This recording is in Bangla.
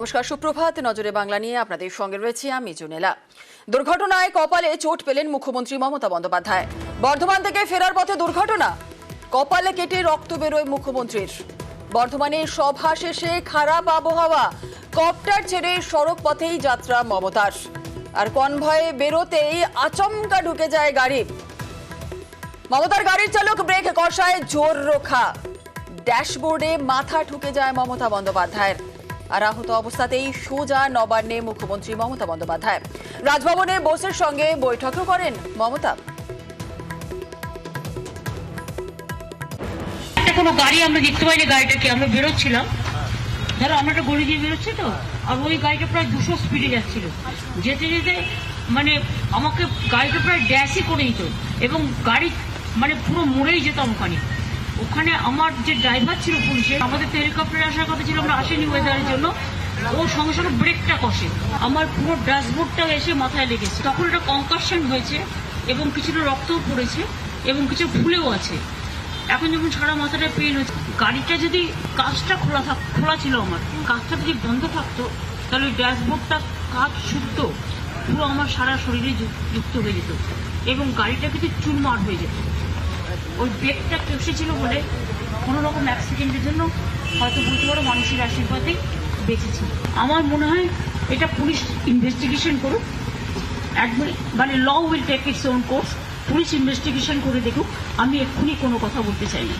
নমস্কার, সুপ্রভাত। নজরে বাংলা নিয়ে আপনাদের সঙ্গে রয়েছে আমি জুনেলা। দুর্ঘটনায় কপালে চোট পেলেন মুখ্যমন্ত্রী মমতা বন্দ্যোপাধ্যায়। বর্ধমান থেকে ফেরার পথে দুর্ঘটনা, কপালে কেটে রক্ত বেরোয় মুখ্যমন্ত্রীর। বর্ধমানে সভা শেষে খারাপ আবহাওয়া, কপ্টার ছেড়ে সড়ক পথেই যাত্রা মমতার। আর কনভয়ে বেরোতেই আচমকা ঢুকে যায় গাড়ি। মমতার গাড়ির চালক ব্রেক কষায় জোর রক্ষা, ড্যাশবোর্ডে মাথা ঠুকে যায় মমতা বন্দ্যোপাধ্যায়ের। আর আহত অবস্থাতেই সোজা নবান্নে মুখ্যমন্ত্রী মমতা বন্দ্যোপাধ্যায়। রাজভবনে বোসের সঙ্গে বৈঠকও করেন মমতা। কোনো গাড়ি আমরা দেখতে পাইনি, গাড়িটাকে আমরা বেরোচ্ছিলাম, ধরো আমরা একটা গড়ি দিয়ে বেরোচ্ছি তো, আর ওই গাড়িটা প্রায় 200 স্পিডে যাচ্ছিল। যেতে যেতে মানে আমাকে গাড়িটা প্রায় ড্যাশই করে দিত এবং গাড়ি মানে পুরো মরেই যেতাম ওখানে আমার যে ড্রাইভার ছিল পুলিশের, আমাদের তো হেলিকপ্টারে আসার কথা ছিল, আমরা আসেনি ওয়েদারের জন্য, ও সঙ্গে সঙ্গে ব্রেকটা কষে আমার পুরো ড্যাশবোর্ডটা এসে মাথায় লেগেছে। তখন একটা কনকাশন হয়েছে এবং কিছুটা রক্তও পড়েছে এবং কিছু ফুলেও আছে। এখন যখন সারা মাথাটা পেন হচ্ছে, গাড়িটা যদি কাঁচটা খোলা ছিল, আমার কাঁচটা যদি বন্ধ থাকতো তাহলে ওই ড্যাশবোর্ডটা কাঁচ ছুটতো, পুরো আমার সারা শরীরে যুক্ত হয়ে যেত এবং গাড়িটা কিন্তু চুরমার হয়ে যেত। ওই ব্রেকটা কষেছিল বলে কোনো রকম অ্যাক্সিডেন্টের জন্য হয়তো বলতে পারো মানুষের আশীর্বাদেই বেঁচেছি। আমার মনে হয় এটা পুলিশ ইনভেস্টিগেশন করুক, মানে law will take its own course. Police investigation করে দেখুক, আমি এক্ষুনি কোনো কথা বলতে চাই না।